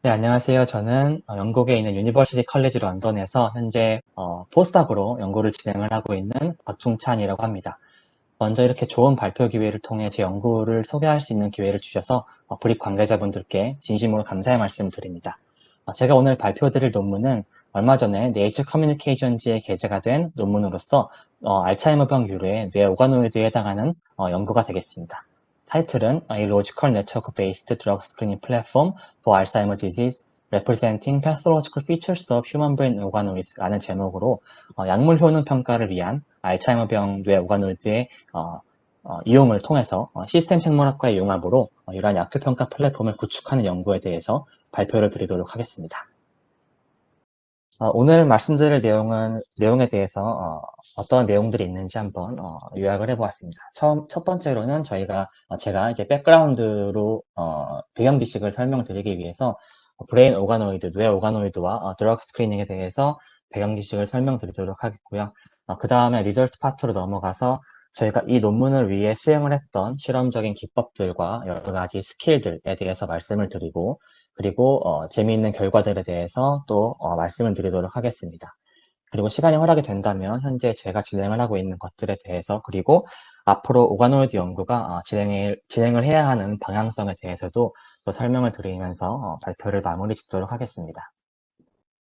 네, 안녕하세요. 저는 영국에 있는 유니버시티 컬리지 런던에서 현재 포스닥으로 연구를 진행을 하고 있는 박중찬이라고 합니다. 먼저 이렇게 좋은 발표 기회를 통해 제 연구를 소개할 수 있는 기회를 주셔서 브릭 관계자분들께 진심으로 감사의 말씀을 드립니다. 제가 오늘 발표드릴 논문은 얼마 전에 네이처 커뮤니케이션지에 게재가 된 논문으로서 알츠하이머병 유래의 뇌 오가노이드에 해당하는 연구가 되겠습니다. 타이틀은 A Logical Network-Based Drug Screening Platform for Alzheimer's Disease Representing Pathological Features of Human Brain Organoids라는 제목으로 약물 효능 평가를 위한 알츠하이머병 뇌 오가노이드의 이용을 통해서 시스템 생물학과의 융합으로 이러한 약효 평가 플랫폼을 구축하는 연구에 대해서 발표를 드리도록 하겠습니다. 오늘 말씀드릴 내용에 대해서 어떤 내용들이 있는지 한번 요약을 해보았습니다. 첫 번째로는 제가 이제 백그라운드로 배경 지식을 설명드리기 위해서 브레인 오가노이드, 뇌 오가노이드와 드러그 스크리닝에 대해서 배경 지식을 설명드리도록 하겠고요. 그 다음에 리절트 파트로 넘어가서 저희가 이 논문을 위해 수행을 했던 실험적인 기법들과 여러 가지 스킬들에 대해서 말씀을 드리고, 그리고 재미있는 결과들에 대해서 또 말씀을 드리도록 하겠습니다. 그리고 시간이 허락이 된다면 현재 제가 진행을 하고 있는 것들에 대해서, 그리고 앞으로 오가노이드 연구가 진행을 해야 하는 방향성에 대해서도 또 설명을 드리면서 발표를 마무리 짓도록 하겠습니다.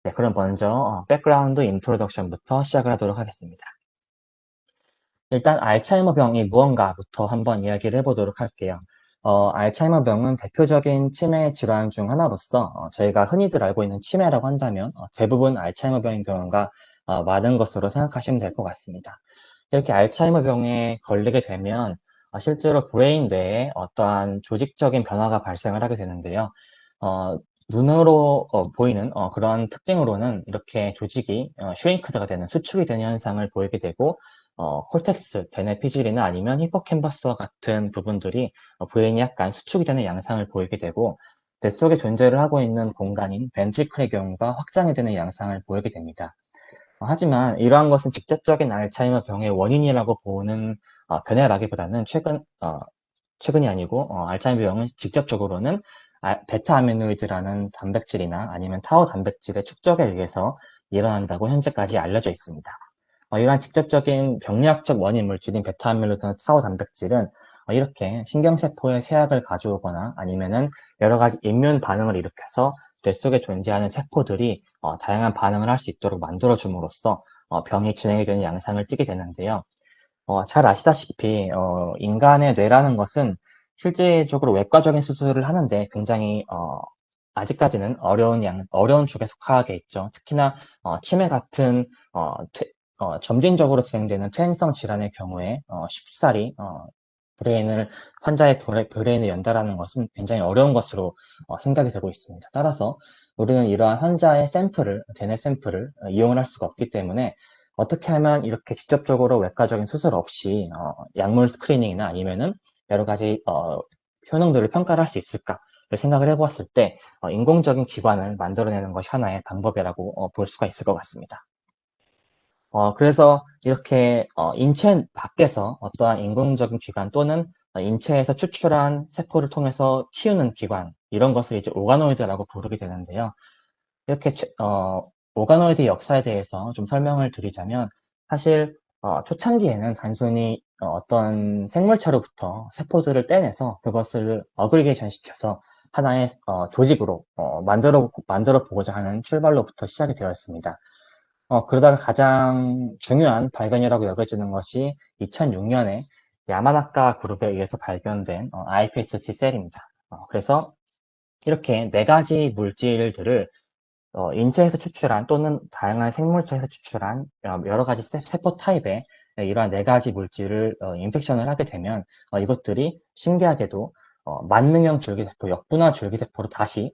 네, 그럼 먼저 백그라운드 인트로덕션부터 시작을 하도록 하겠습니다. 일단 알츠하이머병이 무언가부터 한번 이야기를 해보도록 할게요. 알츠하이머병은 대표적인 치매 질환 중 하나로서 저희가 흔히들 알고 있는 치매라고 한다면 대부분 알츠하이머병인 경우가 많은 것으로 생각하시면 될 것 같습니다. 이렇게 알츠하이머병에 걸리게 되면 실제로 브레인 뇌에 어떠한 조직적인 변화가 발생을 하게 되는데요. 눈으로 보이는 그런 특징으로는 이렇게 조직이 슈링크드가 되는, 수축이 되는 현상을 보이게 되고, 콜텍스, 대뇌 피질이나 아니면 히포캠퍼스와 같은 부분들이 브레인이 약간 수축이 되는 양상을 보이게 되고, 뇌 속에 존재를 하고 있는 공간인 벤트리클의 경우가 확장이 되는 양상을 보이게 됩니다. 하지만 이러한 것은 직접적인 알츠하이머 병의 원인이라고 보는 견해라기보다는 최근이 아니고 알츠하이머 병은 직접적으로는 베타 아미로이드라는 단백질이나 아니면 타우 단백질의 축적에 의해서 일어난다고 현재까지 알려져 있습니다. 이러한 직접적인 병리학적 원인 물질인 베타 아밀로이드나 타우 단백질은 이렇게 신경세포에 쇠약을 가져오거나 아니면은 여러 가지 인면 반응을 일으켜서 뇌 속에 존재하는 세포들이 다양한 반응을 할 수 있도록 만들어줌으로써 병이 진행이 되는 양상을 띠게 되는데요. 잘 아시다시피 인간의 뇌라는 것은 실제적으로 외과적인 수술을 하는데 굉장히 아직까지는 어려운 축에 속하겠죠. 특히나 치매 같은 점진적으로 진행되는 퇴행성 질환의 경우에 쉽사리 환자의 브레인을 연달하는 것은 굉장히 어려운 것으로 생각이 되고 있습니다. 따라서 우리는 이러한 환자의 대뇌 샘플을 이용을 할 수가 없기 때문에 어떻게 하면 이렇게 직접적으로 외과적인 수술 없이 약물 스크리닝이나 아니면은 여러 가지 효능들을 평가를 할 수 있을까를 생각을 해보았을 때 인공적인 기관을 만들어내는 것이 하나의 방법이라고 볼 수가 있을 것 같습니다. 그래서 이렇게 인체 밖에서 어떠한 인공적인 기관 또는 인체에서 추출한 세포를 통해서 키우는 기관, 이런 것을 이제 오가노이드라고 부르게 되는데요. 이렇게 오가노이드 역사에 대해서 좀 설명을 드리자면, 사실 초창기에는 단순히 어떤 생물체로부터 세포들을 떼내서 그것을 어그리게이션 시켜서 하나의 조직으로 만들어 보고자 하는 출발로부터 시작이 되었습니다. 그러다가 가장 중요한 발견이라고 여겨지는 것이 2006년에 야마나카 그룹에 의해서 발견된 iPSC 셀입니다. 그래서 이렇게 네 가지 물질들을 인체에서 추출한 또는 다양한 생물체에서 추출한 여러 가지 세포 타입의 이러한 네 가지 물질을 인펙션을 하게 되면 이것들이 신기하게도 만능형 줄기세포, 역분화 줄기세포로 다시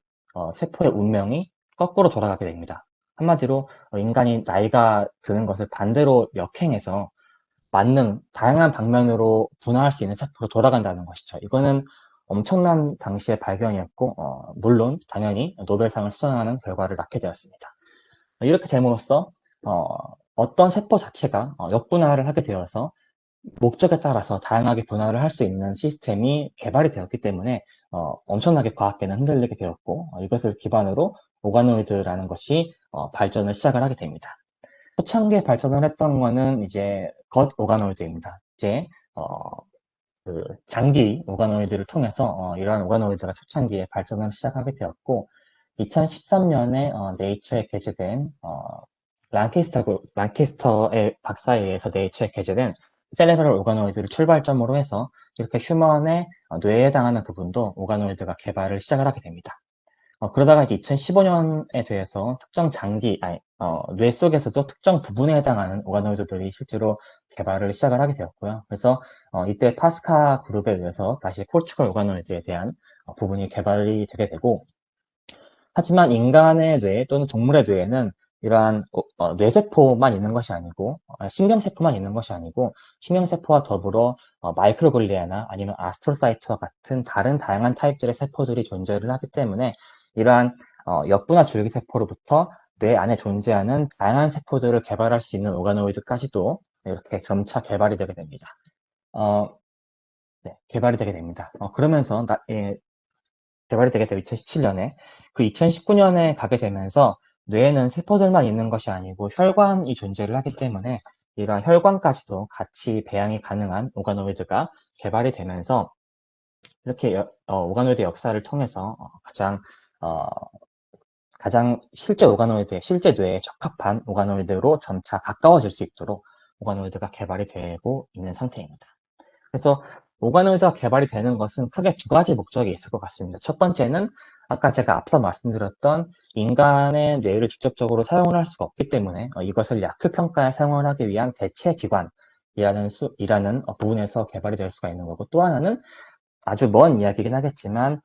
세포의 운명이 거꾸로 돌아가게 됩니다. 한마디로 인간이 나이가 드는 것을 반대로 역행해서 다양한 방면으로 분화할 수 있는 세포로 돌아간다는 것이죠. 이거는 엄청난 당시의 발견이었고, 물론 당연히 노벨상을 수상하는 결과를 낳게 되었습니다. 이렇게 됨으로써 어떤 세포 자체가 역분화를 하게 되어서 목적에 따라서 다양하게 분할을 할 수 있는 시스템이 개발이 되었기 때문에 엄청나게 과학계는 흔들리게 되었고 이것을 기반으로 오가노이드라는 것이 발전을 시작을 하게 됩니다. 초창기에 발전을 했던 거는 이제 겉 오가노이드입니다. 이제 그 장기 오가노이드를 통해서 이러한 오가노이드가 초창기에 발전을 시작하게 되었고 2013년에 네이처에 게재된 란캐스터의 박사에 의해서 네이처에 게재된 세레브럴 오가노이드를 출발점으로 해서 이렇게 휴먼의 뇌에 해당하는 부분도 오가노이드가 개발을 시작을 하게 됩니다. 그러다가 이제 2015년에 대해서 특정 뇌 속에서도 특정 부분에 해당하는 오가노이드들이 실제로 개발을 시작을 하게 되었고요. 그래서 이때 파스카 그룹에 의해서 다시 코르티컬 오가노이드에 대한 부분이 개발이 되게 되고, 하지만 인간의 뇌 또는 동물의 뇌에는 이러한 뇌세포만 있는 것이 아니고 신경세포만 있는 것이 아니고 신경세포와 더불어 마이크로글리아나 아니면 아스트로사이트와 같은 다른 다양한 타입들의 세포들이 존재를 하기 때문에 이러한 역분화 줄기세포로부터 뇌 안에 존재하는 다양한 세포들을 개발할 수 있는 오가노이드까지도 이렇게 점차 개발이 되게 됩니다. 네, 개발이 되게 됩니다. 그러면서 개발이 되게 돼요. 2017년에. 그 2019년에 가게 되면서 뇌에는 세포들만 있는 것이 아니고 혈관이 존재를 하기 때문에 이러한 혈관까지도 같이 배양이 가능한 오가노이드가 개발이 되면서 이렇게 오가노이드 역사를 통해서 가장 실제 오가노이드에, 실제 뇌에 적합한 오가노이드로 점차 가까워질 수 있도록 오가노이드가 개발이 되고 있는 상태입니다. 그래서 오가노이드가 개발이 되는 것은 크게 두 가지 목적이 있을 것 같습니다. 첫 번째는 아까 제가 앞서 말씀드렸던 인간의 뇌를 직접적으로 사용을 할 수가 없기 때문에 이것을 약효평가에 사용을 하기 위한 대체 기관이라는 부분에서 개발이 될 수가 있는 거고, 또 하나는 아주 먼 이야기긴 하겠지만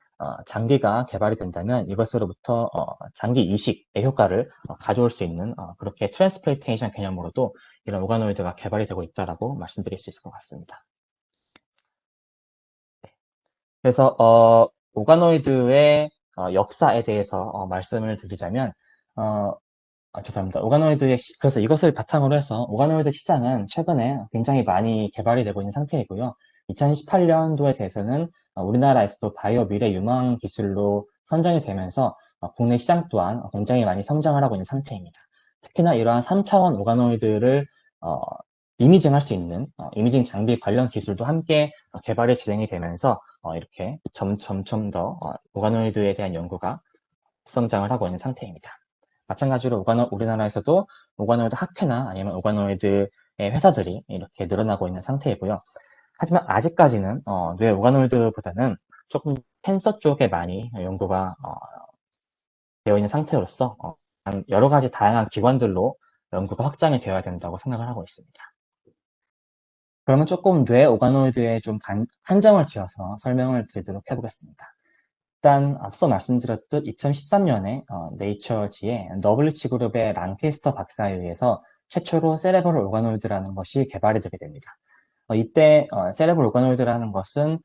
장기가 개발이 된다면 이것으로부터 장기 이식의 효과를 가져올 수 있는 그렇게 트랜스플레이테이션 개념으로도 이런 오가노이드가 개발이 되고 있다라고 말씀드릴 수 있을 것 같습니다. 그래서 오가노이드의 역사에 대해서 말씀을 드리자면 죄송합니다. 그래서 이것을 바탕으로 해서 오가노이드 시장은 최근에 굉장히 많이 개발이 되고 있는 상태이고요. 2018년도에 대해서는 우리나라에서도 바이오 미래 유망 기술로 선정이 되면서 국내 시장 또한 굉장히 많이 성장을 하고 있는 상태입니다. 특히나 이러한 3차원 오가노이드를 이미징할 수 있는 이미징 장비 관련 기술도 함께 개발이 진행이 되면서 이렇게 점점 더 오가노이드에 대한 연구가 성장을 하고 있는 상태입니다. 마찬가지로 우리나라에서도 오가노이드 학회나 아니면 오가노이드의 회사들이 이렇게 늘어나고 있는 상태이고요. 하지만 아직까지는 뇌 오가노이드보다는 조금 캔서 쪽에 많이 연구가 되어 있는 상태로서 여러 가지 다양한 기관들로 연구가 확장이 되어야 된다고 생각을 하고 있습니다. 그러면 조금 뇌 오가노이드에 좀 한정을 지어서 설명을 드리도록 해보겠습니다. 일단 앞서 말씀드렸듯 2013년에 네이처지의 너블리치 그룹의 란캐스터 박사에 의해서 최초로 세레브럴 오가노이드라는 것이 개발이 되게 됩니다. 이때 세레브럴 오가노이드라는 것은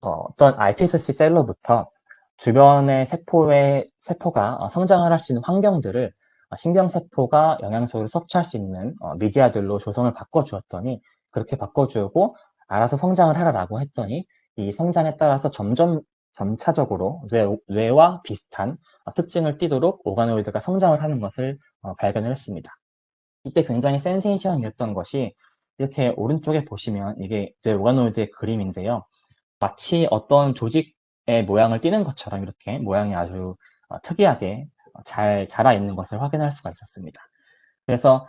어떤 iPSC 셀로부터 주변의 세포가 성장을 할 수 있는 환경들을 신경세포가 영양소를 섭취할 수 있는 미디아들로 조성을 바꿔주었더니, 그렇게 바꿔주고 알아서 성장을 하라라고 했더니 이 성장에 따라서 점차적으로 뇌와 비슷한 특징을 띠도록 오가노이드가 성장을 하는 것을 발견을 했습니다. 이때 굉장히 센세이션이었던 것이, 이렇게 오른쪽에 보시면 이게 뇌 오가노이드의 그림인데요. 마치 어떤 조직의 모양을 띠는 것처럼 이렇게 모양이 아주 특이하게 잘 자라 있는 것을 확인할 수가 있었습니다. 그래서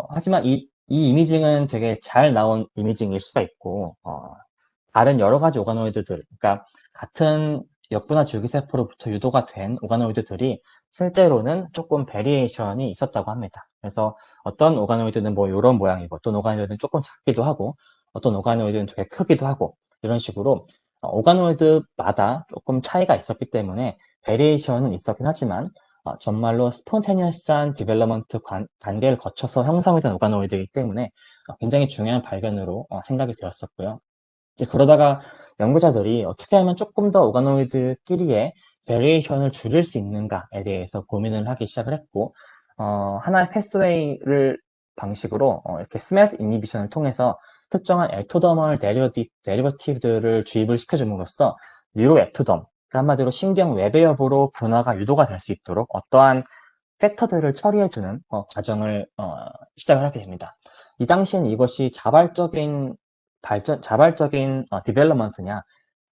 하지만 이 이미징은 되게 잘 나온 이미징일 수가 있고 다른 여러 가지 오가노이드들, 그러니까 같은 역분화 줄기세포로부터 유도가 된 오가노이드들이 실제로는 조금 베리에이션이 있었다고 합니다. 그래서 어떤 오가노이드는 뭐 이런 모양이고, 어떤 오가노이드는 조금 작기도 하고, 어떤 오가노이드는 되게 크기도 하고, 이런 식으로 오가노이드마다 조금 차이가 있었기 때문에 베리에이션은 있었긴 하지만 정말로 스폰테니어스한 디벨로먼트 단계를 거쳐서 형성이 된 오가노이드이기 때문에 굉장히 중요한 발견으로 생각이 되었었고요. 이제 그러다가 연구자들이 어떻게 하면 조금 더 오가노이드끼리의 베리에이션을 줄일 수 있는가에 대해서 고민을 하기 시작을 했고, 하나의 패스웨이를 방식으로 이렇게 스매트 이니비션을 통해서 특정한 엑토더멀 데리버티브들을 주입을 시켜줌으로써 뉴로엑토덤, 한마디로 신경 외배엽으로 분화가 유도가 될 수 있도록 어떠한 팩터들을 처리해주는 과정을 시작을 하게 됩니다. 이 당시엔 이것이 자발적인 디벨롭먼트냐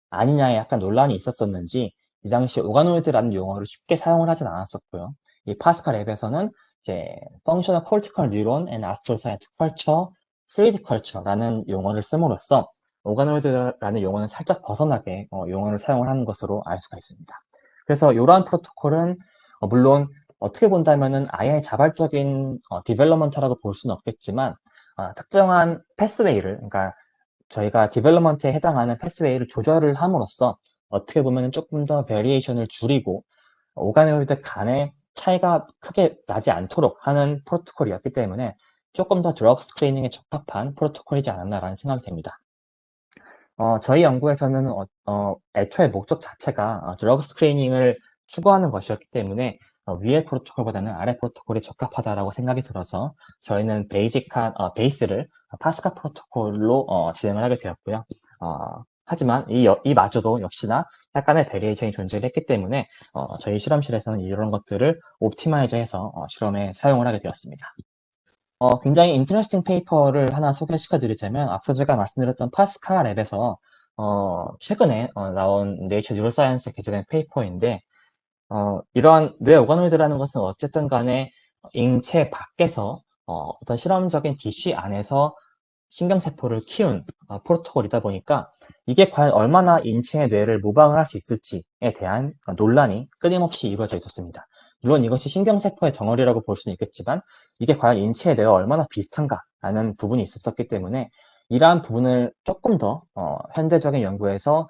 아니냐에 약간 논란이 있었었는지 이 당시 오가노이드라는 용어를 쉽게 사용을 하진 않았었고요. 이 파스칼 앱에서는 이제 Functional Cortical Neuron and Astrocyte Culture, 3D Culture라는 용어를 씀으로써 오가노이드라는 용어는 살짝 벗어나게 용어를 사용을 하는 것으로 알 수가 있습니다. 그래서 이러한 프로토콜은 물론 어떻게 본다면은 아예 자발적인 디벨롭먼트라고 볼 수는 없겠지만 특정한 패스웨이를 그러니까 저희가 디벨롭먼트에 해당하는 패스웨이를 조절을 함으로써 어떻게 보면 조금 더 베리에이션을 줄이고 오가노이드 간의 차이가 크게 나지 않도록 하는 프로토콜이었기 때문에 조금 더 드러그 스크리닝에 적합한 프로토콜이지 않았나라는 생각이 듭니다. 저희 연구에서는 애초에 목적 자체가 드러그 스크리닝을 추구하는 것이었기 때문에 위의 프로토콜보다는 아래 프로토콜이 적합하다라고 생각이 들어서 저희는 베이스를 파스칼 프로토콜로 진행을 하게 되었고요. 하지만 이마저도 역시나 약간의 베리에이션이 존재했기 때문에 저희 실험실에서는 이런 것들을 옵티마이저해서 실험에 사용을 하게 되었습니다. 굉장히 인터레스팅 페이퍼를 하나 소개시켜 드리자면 앞서 제가 말씀드렸던 파스칼 앱에서 최근에 나온 네이처 뉴로사이언스에 게재된 페이퍼인데 이러한 뇌 오가노이드라는 것은 어쨌든 간에 인체 밖에서 어떤 실험적인 디쉬 안에서 신경세포를 키운 프로토콜이다 보니까 이게 과연 얼마나 인체의 뇌를 모방을 할 수 있을지에 대한 논란이 끊임없이 이루어져 있었습니다. 물론 이것이 신경세포의 덩어리라고 볼 수는 있겠지만 이게 과연 인체의 뇌와 얼마나 비슷한가라는 부분이 있었기 때문에 이러한 부분을 조금 더 현대적인 연구에서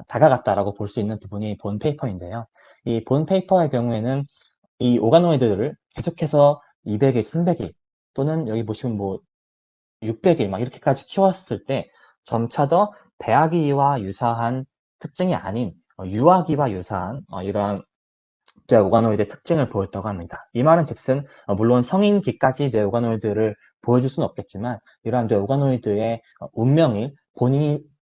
다가갔다라고 볼 수 있는 부분이 본 페이퍼인데요. 이 본 페이퍼의 경우에는 이 오가노이드들을 계속해서 200일, 300일 또는 여기 보시면 뭐 600일 막 이렇게까지 키웠을 때 점차 더 배아기와 유사한 특징이 아닌 유아기와 유사한 이러한 뇌 오가노이드의 특징을 보였다고 합니다. 이 말은 즉슨 물론 성인기까지 뇌 오가노이드를 보여줄 수는 없겠지만 이러한 뇌 오가노이드의 운명을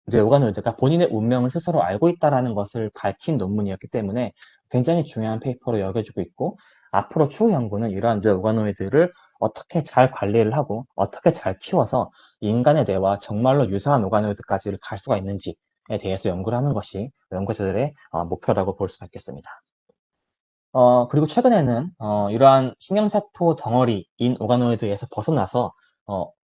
뇌 오가노이드가 본인의 운명을 스스로 알고 있다는 것을 밝힌 논문이었기 때문에 굉장히 중요한 페이퍼로 여겨지고 있고 앞으로 추후 연구는 이러한 뇌 오가노이드를 어떻게 잘 관리를 하고 어떻게 잘 키워서 인간의 뇌와 정말로 유사한 오가노이드까지를 갈 수가 있는지에 대해서 연구를 하는 것이 연구자들의 목표라고 볼 수가 있겠습니다. 그리고 최근에는 이러한 신경세포 덩어리인 오가노이드에서 벗어나서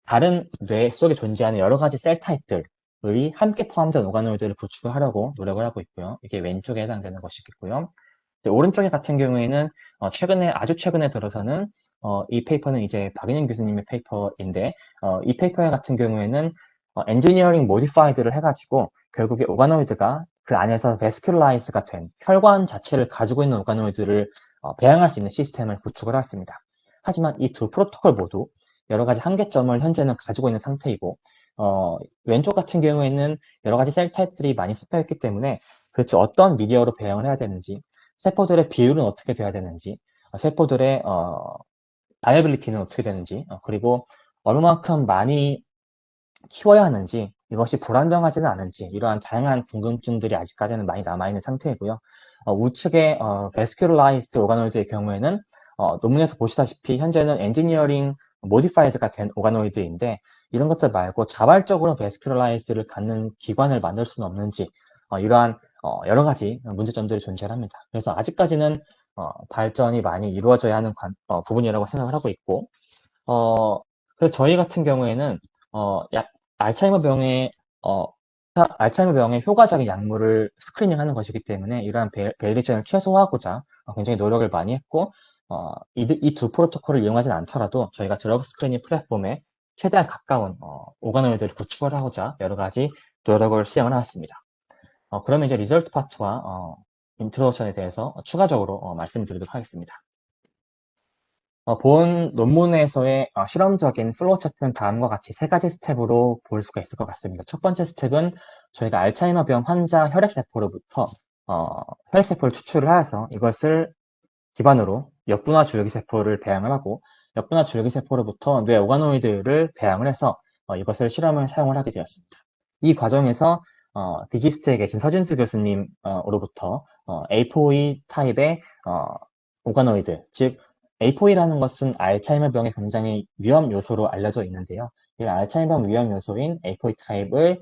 다른 뇌 속에 존재하는 여러 가지 셀 타입들이 함께 포함된 오가노이드를 구축을 하려고 노력을 하고 있고요. 이게 왼쪽에 해당되는 것이겠고요. 오른쪽에 같은 경우에는 아주 최근에 들어서는 이 페이퍼는 이제 박인영 교수님의 페이퍼인데 이 페이퍼 같은 경우에는 엔지니어링 모디파이드를 해가지고 결국에 오가노이드가 그 안에서 베스큘라이즈가 된 혈관 자체를 가지고 있는 오가노이드를 배양할 수 있는 시스템을 구축을 했습니다. 하지만 이 두 프로토콜 모두 여러 가지 한계점을 현재는 가지고 있는 상태이고 왼쪽 같은 경우에는 여러 가지 셀 타입들이 많이 섞여 있기 때문에 그렇죠. 어떤 미디어로 배양을 해야 되는지 세포들의 비율은 어떻게 돼야 되는지 세포들의 바이어빌리티는 어떻게 되는지 그리고 얼마만큼 많이 키워야 하는지 이것이 불안정하지는 않은지 이러한 다양한 궁금증들이 아직까지는 많이 남아있는 상태이고요. 우측의 베스큘라이즈드 오가노이드의 경우에는 논문에서 보시다시피 현재는 엔지니어링 모디파이드가 된 오가노이드인데 이런 것들 말고 자발적으로 베스큘라이즈를 갖는 기관을 만들 수는 없는지 이러한 여러 가지 문제점들이 존재합니다. 그래서 아직까지는 발전이 많이 이루어져야 하는 부분이라고 생각을 하고 있고 그래서 저희 같은 경우에는 알츠하이머병의 효과적인 약물을 스크리닝하는 것이기 때문에 이러한 베리에이션을 최소화하고자 굉장히 노력을 많이 했고 이 두 프로토콜을 이용하진 않더라도 저희가 드러그 스크리닝 플랫폼에 최대한 가까운 오가노이드를 구축을 하고자 여러 가지 노력을 시행을 하였습니다. 그러면 이제 리절트 파트와 인트로덕션에 대해서 추가적으로 말씀드리도록 하겠습니다. 본 논문에서의 실험적인 플로우 차트는 다음과 같이 세 가지 스텝으로 볼 수가 있을 것 같습니다. 첫 번째 스텝은 저희가 알츠하이머병 환자 혈액세포로부터 혈액세포를 추출을 하여서 이것을 기반으로 역분화 줄기세포를 배양을 하고 역분화 줄기세포로부터 뇌 오가노이드를 배양을 해서 이것을 실험을 사용을 하게 되었습니다. 이 과정에서 디지스트에 계신 서진수 교수님으로부터 A4E 타입의 오가노이드, 즉 A4E라는 것은 알츠하이머병의 굉장히 위험 요소로 알려져 있는데요. 이 알츠하이머 위험 요소인 A4E 타입을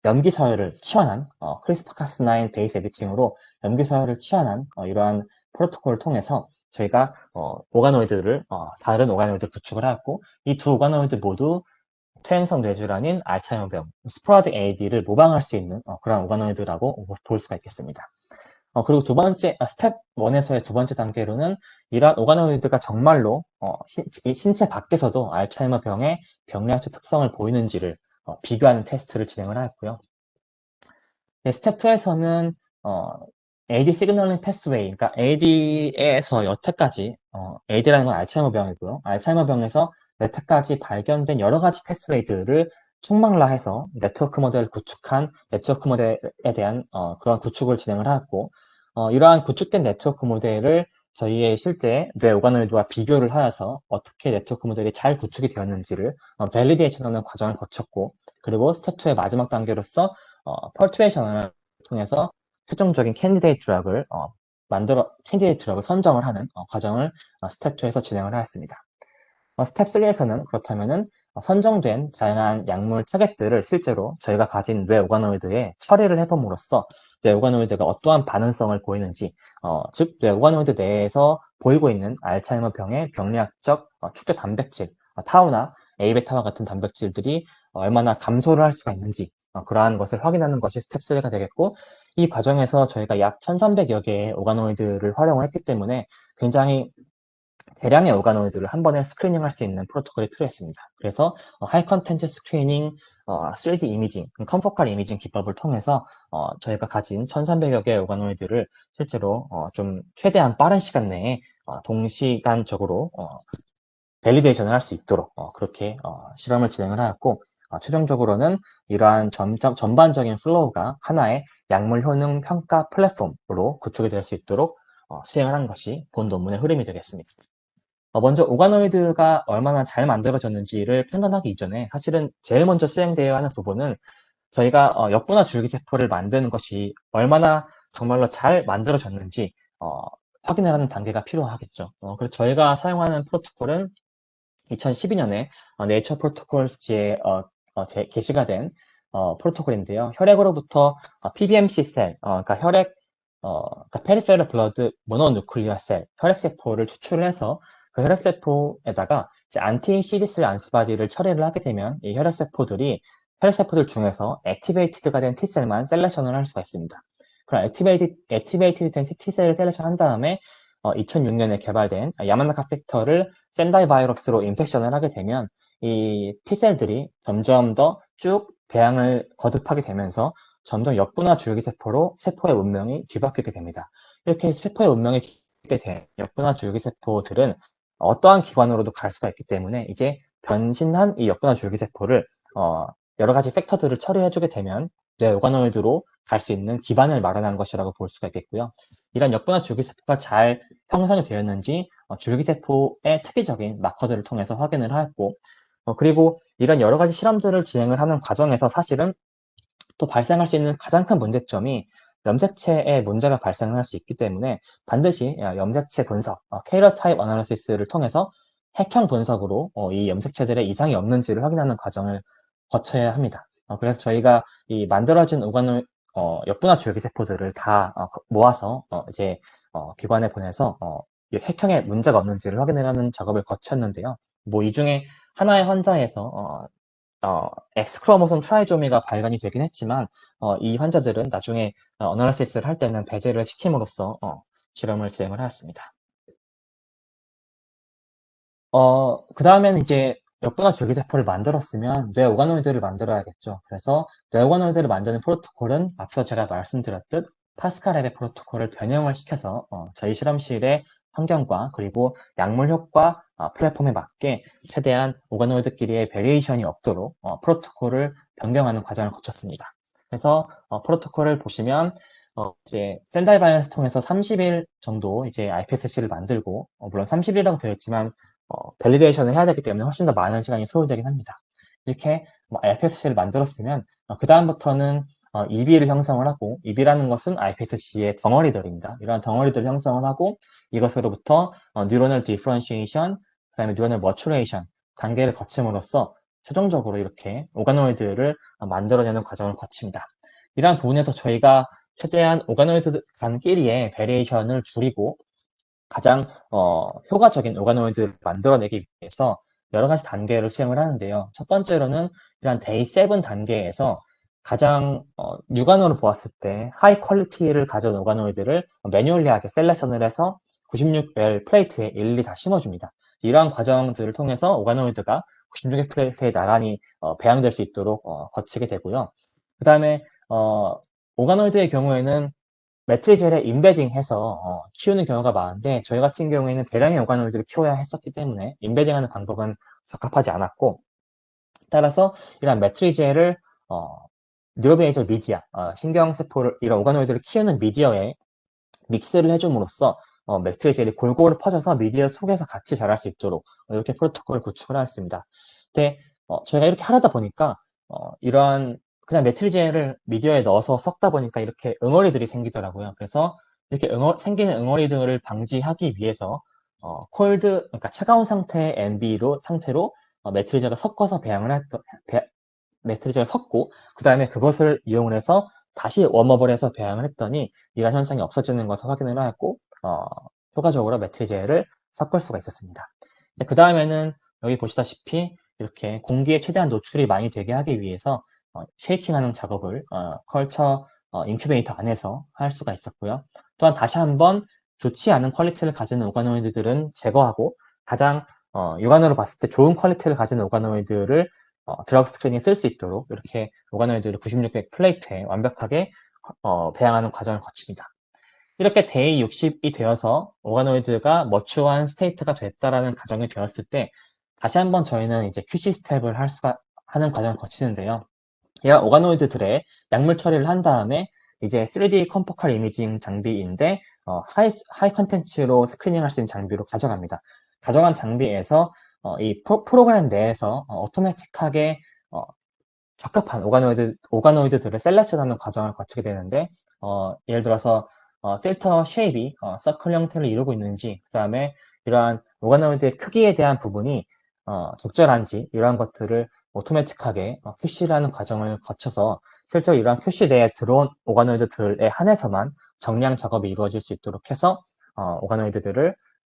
염기 서열을 치환한 크리스퍼카스9 베이스 에디팅으로 염기 서열을 치환한 이러한 프로토콜을 통해서 저희가 오가노이드를 다른 오가노이드 구축을 하였고, 이 두 오가노이드 모두 퇴행성 뇌질환인 알츠하이머병, 스포라딕 AD를 모방할 수 있는 그런 오가노이드라고 볼 수가 있겠습니다. 그리고 두 번째, 스텝 1에서의 두 번째 단계로는 이러한 오가노이드가 정말로 신체 밖에서도 알츠하이머 병의 병리학적 특성을 보이는지를 비교하는 테스트를 진행을 하였고요. 네, 스텝 2에서는 AD 시그널링 패스웨이, 그러니까 AD에서 여태까지 AD라는 건 알츠하이머 병이고요. 알츠하이머 병에서 여태까지 발견된 여러 가지 패스웨이들을 총망라해서 네트워크 모델을 구축한 네트워크 모델에 대한 그런 구축을 진행을 하였고, 이러한 구축된 네트워크 모델을 저희의 실제 뇌 오가노이드와 비교를 하여서 어떻게 네트워크 모델이 잘 구축이 되었는지를 밸리데이션하는 과정을 거쳤고, 그리고 스텝 2의 마지막 단계로서 펄트레이션을 통해서 최종적인 캔디데이트 드럭을 캔디데이트 드럭을 선정을 하는 과정을 스텝 2에서 진행을 하였습니다. 스텝 3에서는 그렇다면은 선정된 다양한 약물 타겟들을 실제로 저희가 가진 뇌 오가노이드에 처리를 해봄으로써 뇌 오가노이드가 어떠한 반응성을 보이는지, 즉 뇌 오가노이드 내에서 보이고 있는 알츠하이머 병의 병리학적 축적 단백질, 타우나 A베타와 같은 단백질들이 얼마나 감소를 할 수가 있는지 그러한 것을 확인하는 것이 스텝 3가 되겠고, 이 과정에서 저희가 약 1300여 개의 오가노이드를 활용을 했기 때문에 굉장히 대량의 오가노이드를 한 번에 스크리닝할 수 있는 프로토콜이 필요했습니다. 그래서 하이 컨텐츠 스크리닝, 3D 이미징, 컴포컬 이미징 기법을 통해서 저희가 가진 1300여 개의 오가노이드를 실제로 좀 최대한 빠른 시간 내에 동시간적으로 밸리데이션을 할 수 있도록 그렇게 실험을 진행을 하였고, 최종적으로는 이러한 전반적인 플로우가 하나의 약물 효능 평가 플랫폼으로 구축이 될 수 있도록 시행을 한 것이 본 논문의 흐름이 되겠습니다. 먼저 오가노이드가 얼마나 잘 만들어졌는지를 판단하기 이전에 사실은 제일 먼저 시행되어야 하는 부분은 저희가 역분화 줄기세포를 만드는 것이 얼마나 정말로 잘 만들어졌는지 확인을 하는 단계가 필요하겠죠. 그래서 저희가 사용하는 프로토콜은 2012년에 네이처 프로토콜즈에 게시가 된 프로토콜인데요. 혈액으로부터 PBMC 셀, 그러니까 그러니까 페리페럴 블러드 모노누클리어 셀, 혈액세포를 추출해서 그 혈액세포에다가 이제 안티 CD3 안티바디를 처리를 하게 되면 이 혈액세포들 중에서 액티베이티드가 된 T셀만 셀렉션을 할 수가 있습니다. 그럼 액티베이티드 된 T셀을 셀렉션 한 다음에 2006년에 개발된 야마나카 팩터를 샌다이 바이러스로 인펙션을 하게 되면 이 T셀들이 점점 더 쭉 배양을 거듭하게 되면서 점점 역분화 줄기세포로 세포의 운명이 뒤바뀌게 됩니다. 이렇게 세포의 운명이 뒤바뀌게 된 역분화 줄기세포들은 어떠한 기관으로도 갈 수가 있기 때문에 이제 변신한 이 역분화 줄기세포를 여러 가지 팩터들을 처리해주게 되면 뇌 오가노이드로 갈 수 있는 기반을 마련한 것이라고 볼 수가 있겠고요. 이런 역분화 줄기세포가 잘 형성이 되었는지 줄기세포의 특이적인 마커들을 통해서 확인을 하였고, 그리고 이런 여러 가지 실험들을 진행을 하는 과정에서 사실은 또 발생할 수 있는 가장 큰 문제점이 염색체에 문제가 발생을 할 수 있기 때문에 반드시 염색체 분석, 캐리어타입 어널리시스를 통해서 핵형 분석으로 이 염색체들의 이상이 없는지를 확인하는 과정을 거쳐야 합니다. 그래서 저희가 이 만들어진 역분화 줄기세포들을 다 모아서 이제 기관에 보내서 이 핵형에 문제가 없는지를 확인을 하는 작업을 거쳤는데요. 뭐 이 중에 하나의 환자에서 X크로모솜 트라이조미가 발견이 되긴 했지만 이 환자들은 나중에 어널리시스를 할 때는 배제를 시킴으로써 실험을 진행을 하였습니다. 그 다음에는 이제 역분화 줄기세포를 만들었으면 뇌 오가노이드를 만들어야겠죠. 그래서 뇌 오가노이드를 만드는 프로토콜은 앞서 제가 말씀드렸듯 파스칼 앱의 프로토콜을 변형을 시켜서 저희 실험실의 환경과 그리고 약물 효과 플랫폼에 맞게 최대한 오가노이드끼리의 베리에이션이 없도록 프로토콜을 변경하는 과정을 거쳤습니다. 그래서 프로토콜을 보시면 이제 샌다이 바이러스 통해서 30일 정도 이제 iPSC를 만들고 물론 30일이라고 되어 있지만 밸리데이션을 해야 되기 때문에 훨씬 더 많은 시간이 소요되긴 합니다. 이렇게 iPSC를 만들었으면 그 다음부터는 EB를 형성을 하고, EB라는 것은 iPSC의 덩어리들입니다. 이러한 덩어리들을 형성을 하고 이것으로부터 뉴러널 디퍼런시에이션, 그 다음에 뉴러널 머추레이션 단계를 거침으로써 최종적으로 이렇게 오가노이드를 만들어내는 과정을 거칩니다. 이러한 부분에서 저희가 최대한 오가노이드 간끼리의 베리에이션을 줄이고 가장 효과적인 오가노이드를 만들어내기 위해서 여러 가지 단계를 수행을 하는데요. 첫 번째로는 이런 데이 7 단계에서 가장 육안으로 보았을 때 하이 퀄리티를 가진 오가노이드를 매뉴얼리하게 셀렉션을 해서 96L 플레이트에 일일이 다 심어줍니다. 이러한 과정들을 통해서 오가노이드가 96L 플레이트에 나란히 배양될 수 있도록 거치게 되고요. 그 다음에 오가노이드의 경우에는 매트리젤에 인베딩해서 키우는 경우가 많은데 저희 같은 경우에는 대량의 오가노이드를 키워야 했었기 때문에 인베딩하는 방법은 적합하지 않았고, 따라서 이런 매트리젤을 뉴로베이저 미디어, 신경세포를 이런 오가노이드를 키우는 미디어에 믹스를 해줌으로써 매트리젤이 골고루 퍼져서 미디어 속에서 같이 자랄 수 있도록 이렇게 프로토콜을 구축을 하였습니다. 근데 저희가 이렇게 하다 보니까 이러한 그냥 매트리젤을 미디어에 넣어서 섞다 보니까 이렇게 응어리들이 생기더라고요. 그래서 이렇게 생기는 응어리들을 방지하기 위해서 그러니까 차가운 상태의 상태로 매트리젤을 섞어서 매트리젤을 섞고 그 다음에 그것을 이용을 해서 다시 웜업을 해서 배양을 했더니 이런 현상이 없어지는 것을 확인을 하였고 효과적으로 매트리젤을 섞을 수가 있었습니다. 그 다음에는 여기 보시다시피 이렇게 공기에 최대한 노출이 많이 되게 하기 위해서 쉐이킹하는 작업을 컬처 인큐베이터 안에서 할 수가 있었고요. 또한 다시 한번 좋지 않은 퀄리티를 가진 오가노이드들은 제거하고 가장 육안으로 봤을 때 좋은 퀄리티를 가진 오가노이드를 드러그 스크린에 쓸 수 있도록 이렇게 오가노이드를 9600 플레이트에 완벽하게 배양하는 과정을 거칩니다. 이렇게 데이 60이 되어서 오가노이드가 머추어한 스테이트가 됐다라는 가정이 되었을 때 다시 한번 저희는 이제 QC 스텝을 하는 과정을 거치는데요. 이런 오가노이드들의 약물 처리를 한 다음에 이제 3D 컴포칼 이미징 장비인데 하이 컨텐츠로 스크리닝 할 수 있는 장비로 가져갑니다. 가져간 장비에서 이 프로그램 내에서 오토매틱하게 적합한 오가노이드들을 셀렉션하는 과정을 거치게 되는데 예를 들어서 필터 쉐입이 서클 형태를 이루고 있는지, 그 다음에 이러한 오가노이드의 크기에 대한 부분이 적절한지 이러한 것들을 오토매틱하게 QC라는 과정을 거쳐서 실제로 이러한 QC 내에 들어온 오가노이드들에 한해서만 정량 작업이 이루어질 수 있도록 해서 오가노이드들을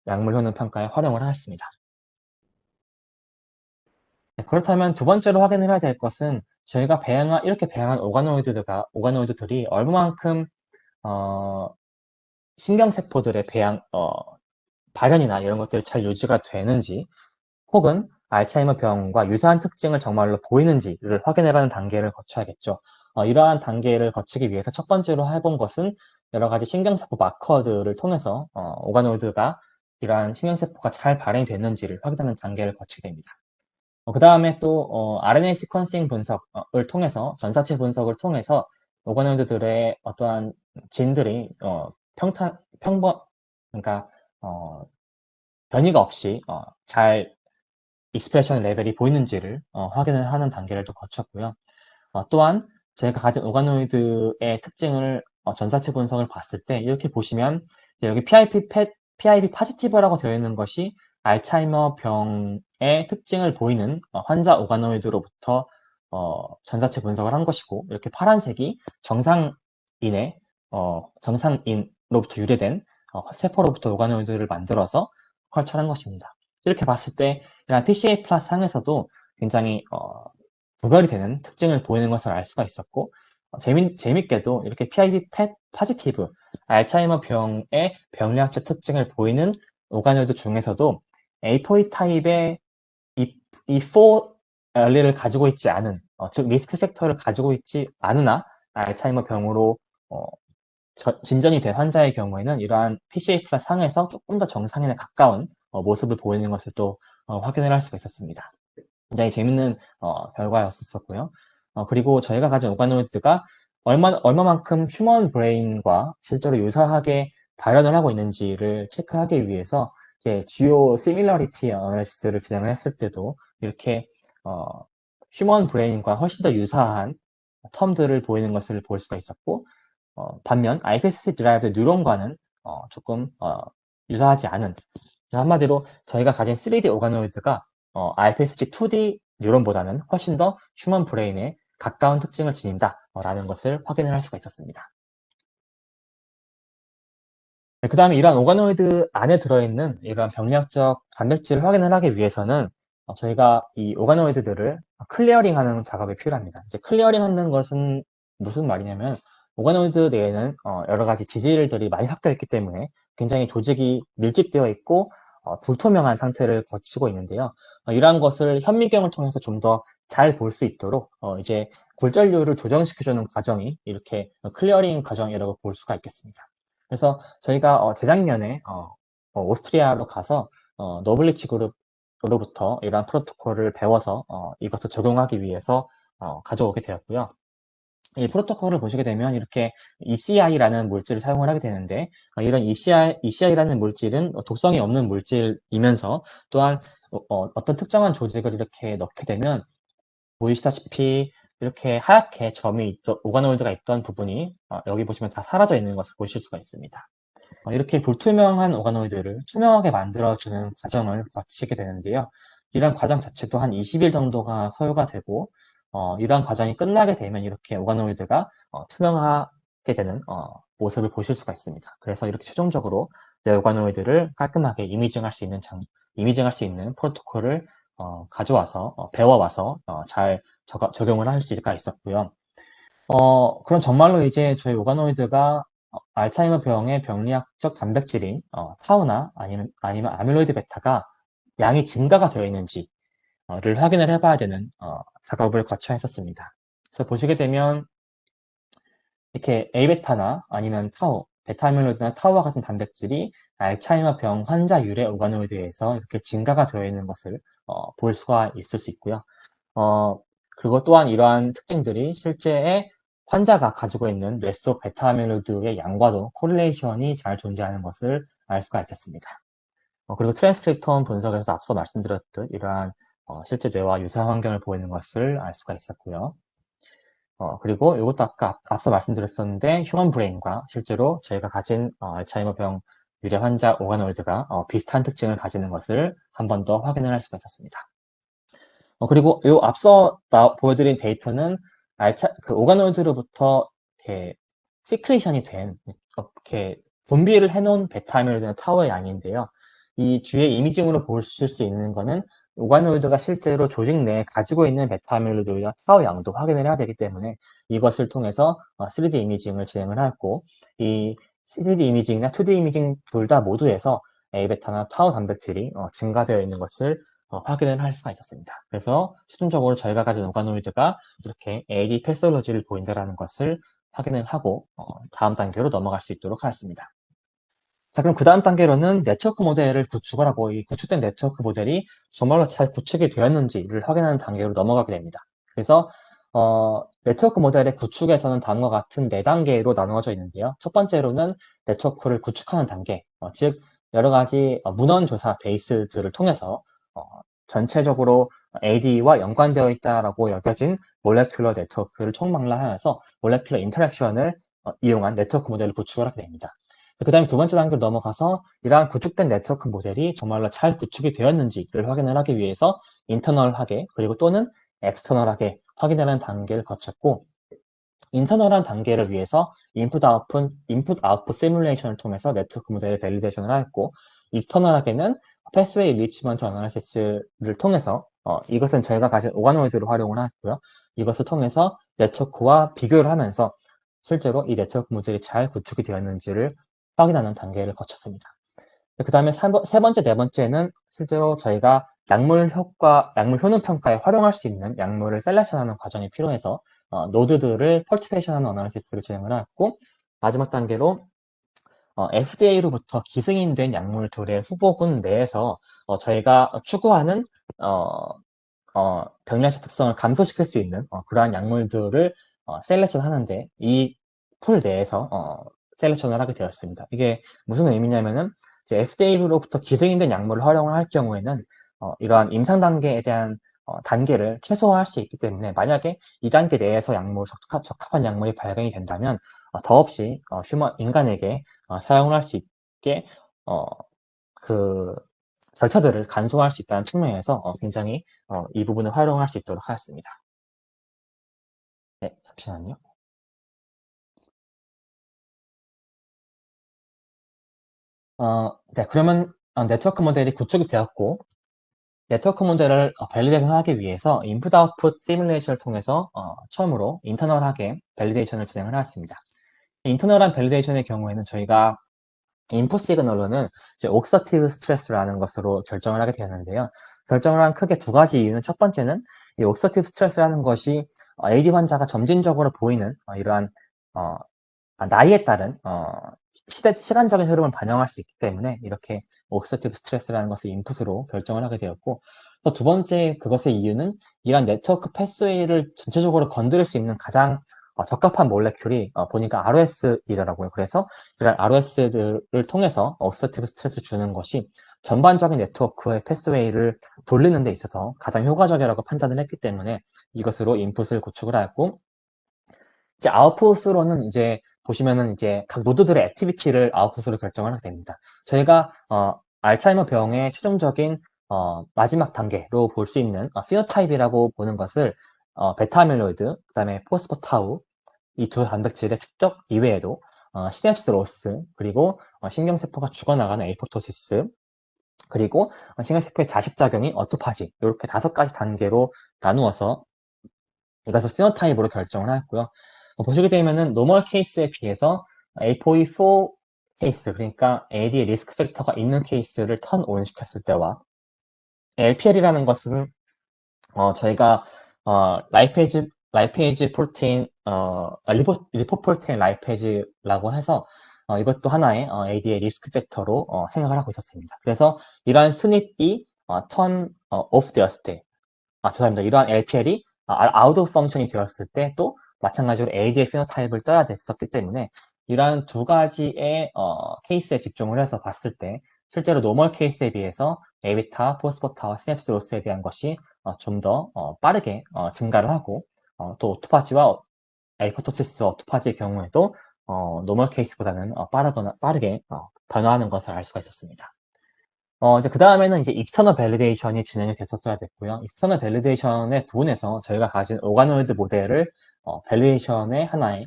약물 효능 평가에 활용을 하였습니다. 네, 그렇다면 두 번째로 확인을 해야 될 것은 저희가 이렇게 배양한 오가노이드들이 얼마만큼 신경세포들의 발현이나 이런 것들이 잘 유지가 되는지, 혹은 알츠하이머 병과 유사한 특징을 정말로 보이는지를 확인해가는 단계를 거쳐야겠죠. 이러한 단계를 거치기 위해서 첫 번째로 해본 것은 여러 가지 신경세포 마커들을 통해서 오가노이드가 이러한 신경세포가 잘 발현이 됐는지를 확인하는 단계를 거치게 됩니다. 그 다음에 또 RNA 시퀀싱 분석을 통해서 전사체 분석을 통해서 오가노이드들의 어떠한 진들이 그러니까 변이가 없이 잘 익스프레션 레벨이 보이는지를 확인을 하는 단계를 또 거쳤고요. 또한 저희가 가진 오가노이드의 특징을 전사체 분석을 봤을 때 이렇게 보시면 여기 PIP 파지티브라고 되어 있는 것이 알츠하이머 병의 특징을 보이는 환자 오가노이드로부터 전사체 분석을 한 것이고, 이렇게 파란색이 정상인으로부터 유래된 세포로부터 오가노이드를 만들어서 컬처한 것입니다. 이렇게 봤을 때 이런 PCA 플러스 상에서도 굉장히 구별이 되는 특징을 보이는 것을 알 수가 있었고, 재밌게도 이렇게 PIP 파지티브 알츠하이머 병의 병리학적 특징을 보이는 오가노이드 중에서도 A4E 타입의 이 4 알리를 가지고 있지 않은, 즉 리스크 팩터를 가지고 있지 않으나 알츠하이머 병으로 진전이 된 환자의 경우에는 이러한 PCA 플러스 상에서 조금 더 정상인에 가까운 모습을 보이는 것을 또 확인을 할 수가 있었습니다. 굉장히 재밌는 결과였었고요. 그리고 저희가 가진 오가노이드가 얼마만큼 휴먼 브레인과 실제로 유사하게 발현을 하고 있는지를 체크하기 위해서 이제 주요 시밀러리티 어널리시스를 진행을 했을 때도 이렇게 휴먼 브레인과 훨씬 더 유사한 텀들을 보이는 것을 볼 수가 있었고, 반면 iPSC derived 뉴런과는 조금 유사하지 않은, 한마디로 저희가 가진 3D 오가노이드가 iPSC 2D 뉴런보다는 훨씬 더 휴먼 브레인에 가까운 특징을 지닌다라는 것을 확인을 할 수가 있었습니다. 네, 그 다음에 이러한 오가노이드 안에 들어있는 이러한 병리학적 단백질을 확인을 하기 위해서는 저희가 이 오가노이드들을 클리어링하는 작업이 필요합니다. 이제 클리어링하는 것은 무슨 말이냐면 오가노이드 내에는 여러 가지 지질들이 많이 섞여 있기 때문에 굉장히 조직이 밀집되어 있고 불투명한 상태를 거치고 있는데요. 이러한 것을 현미경을 통해서 좀 더 잘 볼 수 있도록 이제 굴절률을 조정시켜주는 과정이 이렇게 클리어링 과정이라고 볼 수가 있겠습니다. 그래서 저희가 재작년에 오스트리아로 가서 노블리치 그룹으로부터 이러한 프로토콜을 배워서 이것을 적용하기 위해서 가져오게 되었고요. 이 프로토콜을 보시게 되면 이렇게 ECI라는 물질을 사용을 하게 되는데 이런 ECI라는 물질은 독성이 없는 물질이면서 또한 어떤 특정한 조직을 이렇게 넣게 되면 보이시다시피 이렇게 하얗게 오가노이드가 있던 부분이 여기 보시면 다 사라져 있는 것을 보실 수가 있습니다. 이렇게 불투명한 오가노이드를 투명하게 만들어주는 과정을 거치게 되는데요. 이런 과정 자체도 한 20일 정도가 소요가 되고 이러한 과정이 끝나게 되면 이렇게 오가노이드가 투명하게 되는 모습을 보실 수가 있습니다. 그래서 이렇게 최종적으로 내 오가노이드를 깔끔하게 이미징할 수 있는 프로토콜을 가져와서 배워와서 잘 적용을 할 수가 있었고요. 그럼 정말로 이제 저희 오가노이드가 알츠하이머 병의 병리학적 단백질인 타우나 아니면 아밀로이드 베타가 양이 증가가 되어 있는지를 확인을 해봐야 되는 작업을 거쳐야 했었습니다. 그래서 보시게 되면 이렇게 A베타나 아니면 타우, 베타 아밀로이드나 타우와 같은 단백질이 알츠하이머 병 환자 유래 오가노이드에서 이렇게 증가가 되어 있는 것을 볼 수가 있을 수 있고요. 그리고 또한 이러한 특징들이 실제의 환자가 가지고 있는 뇌 속 베타아밀로이드의 양과도 코릴레이션이 잘 존재하는 것을 알 수가 있겠습니다. 그리고 트랜스크립톤 분석에서 앞서 말씀드렸듯 이러한 실제 뇌와 유사 환경을 보이는 것을 알 수가 있었고요. 그리고 이것도 아까 앞서 말씀드렸었는데 휴먼 브레인과 실제로 저희가 가진 알츠하이머 병 유래 환자 오가노이드가 비슷한 특징을 가지는 것을 한 번 더 확인을 할 수가 있었습니다. 그리고 요 앞서 보여드린 데이터는 그 오가노이드로부터 이렇게 시크레이션이 된 이렇게 분비를 해놓은 베타아밀로이드나 타우의 양인데요. 이 뒤에 이미징으로 보실 수 있는 거는 오가노이드가 실제로 조직 내에 가지고 있는 베타아밀로이드와 타우 양도 확인을 해야 되기 때문에 이것을 통해서 3D 이미징을 진행을 하였고 이 3D 이미징이나 2D 이미징 둘 다 모두에서 A베타나 타우 단백질이 증가되어 있는 것을 확인을 할 수가 있었습니다. 그래서 최종적으로 저희가 가진 오가노이드가 이렇게 AD 패솔로지를 보인다는 것을 확인을 하고 다음 단계로 넘어갈 수 있도록 하였습니다. 자, 그럼 그 다음 단계로는 네트워크 모델을 구축을 하고 이 구축된 네트워크 모델이 정말로 잘 구축이 되었는지를 확인하는 단계로 넘어가게 됩니다. 그래서 네트워크 모델의 구축에서는 다음과 같은 4단계로 나누어져 있는데요. 첫 번째로는 네트워크를 구축하는 단계, 즉 여러 가지 문헌 조사 베이스들을 통해서 전체적으로 AD와 연관되어 있다라고 여겨진 몰레큘러 네트워크를 총망라하여서 몰레큘러 인터랙션을 이용한 네트워크 모델을 구축을 하게 됩니다. 그 다음에 두 번째 단계로 넘어가서 이러한 구축된 네트워크 모델이 정말로 잘 구축이 되었는지를 확인을 하기 위해서 인터널하게 그리고 또는 엑스터널하게 확인하는 단계를 거쳤고 인터널한 단계를 위해서 인풋 아웃풋 시뮬레이션을 통해서 네트워크 모델의 밸리데이션을 하였고 익스터널하게는 패스웨이 리치먼트 어널리시스를 통해서 이것은 저희가 가진 오가노이드를 활용을 하였고요. 이것을 통해서 네트워크와 비교를 하면서 실제로 이 네트워크 모델이 잘 구축이 되었는지를 확인하는 단계를 거쳤습니다. 그 다음에 세 번째, 네 번째는 실제로 저희가 약물 효능 평가에 활용할 수 있는 약물을 셀렉션하는 과정이 필요해서 노드들을 펄티페이션하는 어널리시스를 진행을 하였고 마지막 단계로 FDA로부터 기승인된 약물들의 후보군 내에서 저희가 추구하는 병리학적 특성을 감소시킬 수 있는 그러한 약물들을 셀렉션 하는데 이 풀 내에서 셀렉션을 하게 되었습니다. 이게 무슨 의미냐면은 FDA로부터 기승인된 약물을 활용을 할 경우에는 이러한 임상 단계에 대한 단계를 최소화할 수 있기 때문에 만약에 이 단계 내에서 적합한 약물이 발견이 된다면 더없이 인간에게 사용을 할 수 있게 그 절차들을 간소화할 수 있다는 측면에서 굉장히 이 부분을 활용할 수 있도록 하였습니다. 네, 잠시만요. 네, 그러면 네트워크 모델이 구축이 되었고, 네트워크 모델을 밸리데이션 하기 위해서 인풋 아웃풋 시뮬레이션을 통해서 처음으로 인터널하게 밸리데이션을 진행을 하였습니다. 인터널한 밸리데이션의 경우에는 저희가 인풋 시그널로는 이제 옥서티브 스트레스라는 것으로 결정을 하게 되었는데요. 결정을 한 크게 두 가지 이유는 첫 번째는 이 옥서티브 스트레스라는 것이 AD 환자가 점진적으로 보이는 이러한 나이에 따른 시간적인 흐름을 반영할 수 있기 때문에 이렇게 옥서티브 스트레스라는 것을 인풋으로 결정을 하게 되었고, 또 두 번째 그것의 이유는 이런 네트워크 패스웨이를 전체적으로 건드릴 수 있는 가장 적합한 몰레큘이 보니까 ROS이더라고요. 그래서 이런 ROS들을 통해서 옥서티브 스트레스를 주는 것이 전반적인 네트워크의 패스웨이를 돌리는 데 있어서 가장 효과적이라고 판단을 했기 때문에 이것으로 인풋을 구축을 하였고, 이제 아웃풋으로는 이제 보시면은 이제 각 노드들의 액티비티를 아웃풋으로 결정을 하게 됩니다. 저희가 알츠하이머 병의 최종적인 마지막 단계로 볼 수 있는 피노타입이라고 보는 것을 베타 아밀로이드, 그다음에 포스포타우 이 두 단백질의 축적 이외에도 시냅스 로스, 그리고 신경세포가 죽어나가는 에이포토시스, 그리고 신경세포의 자식작용인 어토파지, 이렇게 5가지 단계로 나누어서 이것을 피노타입으로 결정을 하였고요. 보시게 되면은 노멀 케이스에 비해서 ApoE4 케이스, 그러니까 AD의 리스크 팩터가 있는 케이스를 턴 온 시켰을 때와 LPL이라는 것은 저희가 라이페이지 프로테인, 리포프로테인 라이페이지라고 해서 이것도 하나의 AD의 리스크 팩터로 생각을 하고 있었습니다. 그래서 이러한 스닙이 턴 오프 되었을 때, 죄송합니다. 이러한 LPL이 아웃 오브 펑션이 되었을 때 또 마찬가지로 AD의 피노타입을 떠야 됐었기 때문에 이러한 두 가지의 케이스에 집중을 해서 봤을 때 실제로 노멀 케이스에 비해서 A베타, 포스포타와 시냅스 로스에 대한 것이 좀 더 빠르게 증가를 하고 또 오토파지와 에이포토시스와 오토파지의 경우에도 노멀 케이스보다는 빠르게 변화하는 것을 알 수가 있었습니다. 이제 그 다음에는 이제 익스터널 밸리데이션이 진행이 됐었어야 됐고요. 익스터널 밸리데이션의 부분에서 저희가 가진 오가노이드 모델을 밸리데이션의 하나의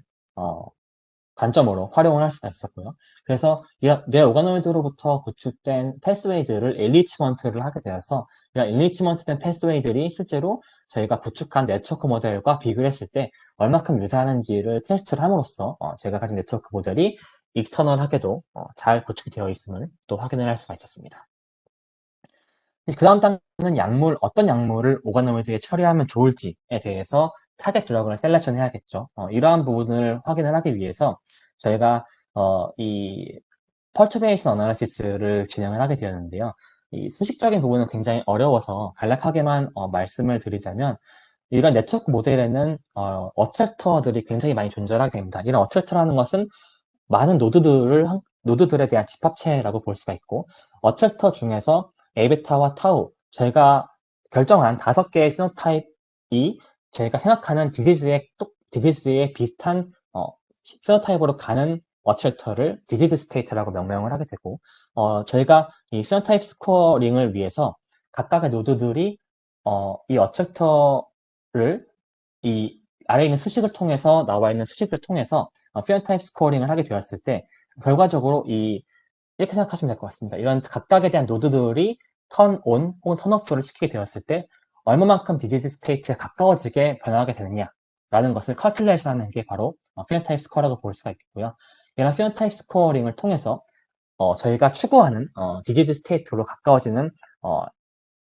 관점으로 활용을 할 수가 있었고요. 그래서 뇌 오가노이드로부터 구축된 패스웨이들을 일리치먼트를 하게 되어서 이런 일리치먼트된 패스웨이들이 실제로 저희가 구축한 네트워크 모델과 비교를 했을 때 얼마큼 유사하는지를 테스트를 함으로써 제가 가진 네트워크 모델이 익스터널하게도 잘 구축이 되어 있음을 또 확인을 할 수가 있었습니다. 그 다음 단계는 어떤 약물을 오가노이드에 처리하면 좋을지에 대해서 타겟 드러그를 셀렉션 해야겠죠. 이러한 부분을 확인을 하기 위해서 저희가 이 펄투베이션 어나리시스를 진행을 하게 되었는데요. 이 수식적인 부분은 굉장히 어려워서 간략하게만 말씀을 드리자면 이런 네트워크 모델에는 어트랙터들이 굉장히 많이 존재하게 됩니다. 이런 어트랙터라는 것은 많은 노드들에 대한 집합체라고 볼 수가 있고, 어트랙터 중에서 A베타와 타우, 저희가 결정한 5개의 피노타입이 저희가 생각하는 디지즈에 비슷한 피노타입으로 가는 어트랙터를 디지즈 스테이트라고 명명을 하게 되고, 저희가 이 피노타입 스코어링을 위해서 각각의 노드들이 이 어트랙터를 이 아래에 있는 수식을 통해서 나와 있는 수식을 통해서 피노타입 스코어링을 하게 되었을 때 결과적으로 이렇게 생각하시면 될 것 같습니다. 이런 각각에 대한 노드들이 턴 온 혹은 턴 오프를 시키게 되었을 때 얼마만큼 디지즈 스테이트에 가까워지게 변화하게 되느냐라는 것을 컬큘레이션 하는 게 바로 피노타입 스코어라고 볼 수가 있겠고요. 이런 피노타입 스코어링을 통해서 저희가 추구하는 디지즈 스테이트로 가까워지는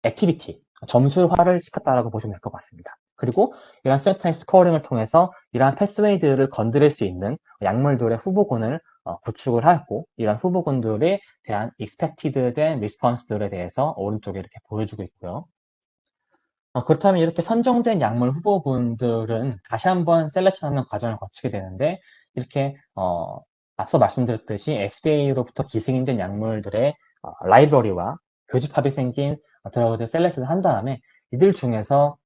액티비티, 점수화를 시켰다라고 보시면 될 것 같습니다. 그리고 이런 피노타입 스코어링을 통해서 이러한 패스웨이들을 건드릴 수 있는 약물들의 후보군을 구축을 하였고, 이런 후보군들에 대한 익스펙티드 된 리스폰스들에 대해서 오른쪽에 이렇게 보여주고 있고요. 그렇다면 이렇게 선정된 약물 후보군들은 다시 한번 셀렉션하는 과정을 거치게 되는데, 이렇게 앞서 말씀드렸듯이 FDA로부터 기승인된 약물들의 라이브러리와 교집합이 생긴 드러그들 셀렉션을 한 다음에 이들 중에서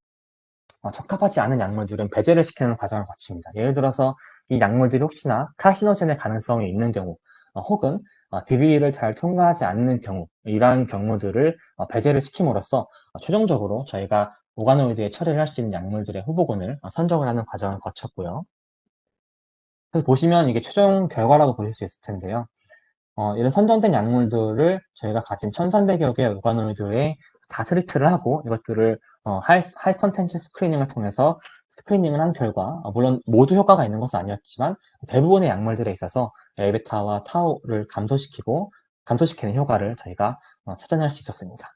적합하지 않은 약물들은 배제를 시키는 과정을 거칩니다. 예를 들어서 이 약물들이 혹시나 카시노젠의 가능성이 있는 경우, 혹은 DB를 잘 통과하지 않는 경우, 이러한 경우들을 배제를 시킴으로써 최종적으로 저희가 오가노이드에 처리를 할 수 있는 약물들의 후보군을 선정을 하는 과정을 거쳤고요. 그래서 보시면 이게 최종 결과라고 보실 수 있을 텐데요. 이런 선정된 약물들을 저희가 가진 1300여 개의 오가노이드에 다 트리트를 하고 이것들을 하이 컨텐츠 스크리닝을 통해서 스크리닝을 한 결과, 물론 모두 효과가 있는 것은 아니었지만 대부분의 약물들에 있어서 A베타와 타우를 감소시키는 효과를 저희가 찾아낼 수 있었습니다.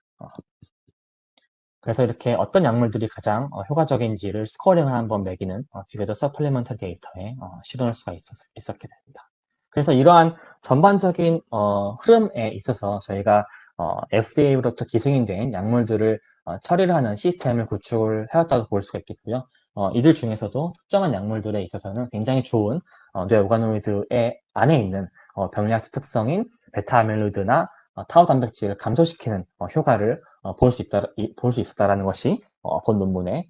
그래서 이렇게 어떤 약물들이 가장 효과적인지를 스코어링을 한번 매기는 비교적 서플리먼털 데이터에 실현할 수가 있었게 됩니다. 그래서 이러한 전반적인 흐름에 있어서 저희가 FDA로부터 기승인된 약물들을 처리를 하는 시스템을 구축을 해왔다고 볼 수가 있겠고요. 이들 중에서도 특정한 약물들에 있어서는 굉장히 좋은 뇌 오가노이드의 안에 있는 병리학적 특성인 베타 아밀로이드나 타우 단백질을 감소시키는 효과를 볼 수 있었다라는 것이 본 논문의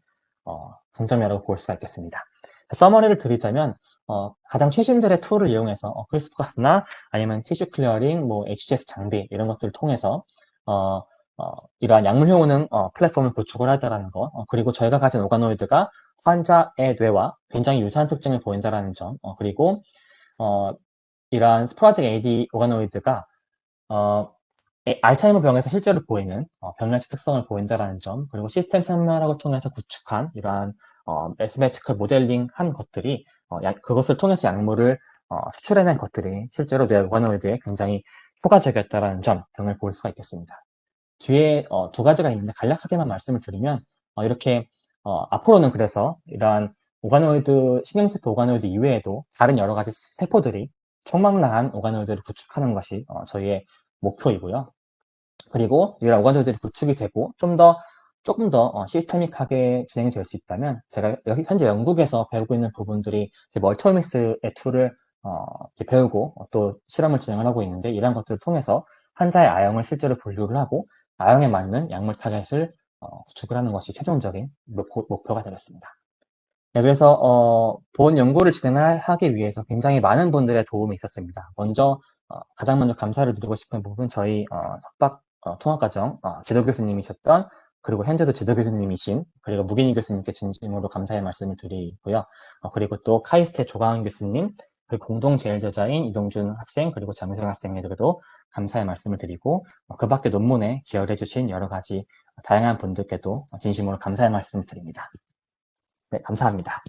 강점이라고 볼 수가 있겠습니다. 서머리를 드리자면 가장 최신들의 툴을 이용해서 크리스프가스나 아니면 티슈 클리어링, 뭐 HGS 장비 이런 것들을 통해서 이러한 약물 효능 플랫폼을 구축을 하다라는 것, 그리고 저희가 가진 오가노이드가 환자의 뇌와 굉장히 유사한 특징을 보인다라는 점, 그리고 이러한 스포라딕 AD 오가노이드가 알츠하이머 병에서 실제로 보이는 병리학적 특성을 보인다는 점, 그리고 시스템 생명학을 통해서 구축한 이러한 매스매티컬 모델링 한 것들이 그것을 통해서 약물을 수출해낸 것들이 실제로 뇌 오가노이드에 굉장히 효과적이었다는 점 등을 볼 수가 있겠습니다. 뒤에 두 가지가 있는데 간략하게만 말씀을 드리면 이렇게 앞으로는 그래서 이러한 신경세포 오가노이드 이외에도 다른 여러 가지 세포들이 총망라한 오가노이드를 구축하는 것이 저희의 목표이고요. 그리고 이런 오가노이드들이 구축이 되고 조금 더 시스테믹하게 진행이 될 수 있다면 제가 현재 영국에서 배우고 있는 부분들이 멀티오믹스의 툴을 배우고 또 실험을 진행을 하고 있는데 이런 것들을 통해서 환자의 아형을 실제로 분류를 하고 아형에 맞는 약물 타겟을 구축을 하는 것이 최종적인 목표가 되겠습니다. 네, 그래서 본 연구를 진행하기 위해서 굉장히 많은 분들의 도움이 있었습니다. 가장 먼저 감사를 드리고 싶은 부분 저희 석박 통합과정 지도 교수님이셨던 그리고 현재도 지도 교수님이신 그리고 무기니 교수님께 진심으로 감사의 말씀을 드리고요. 그리고 또 카이스트 조강은 교수님 그리고 공동 제일저자인 이동준 학생 그리고 장유성 학생에게도 감사의 말씀을 드리고 그 밖에 논문에 기여해 주신 여러 가지 다양한 분들께도 진심으로 감사의 말씀을 드립니다. 네, 감사합니다.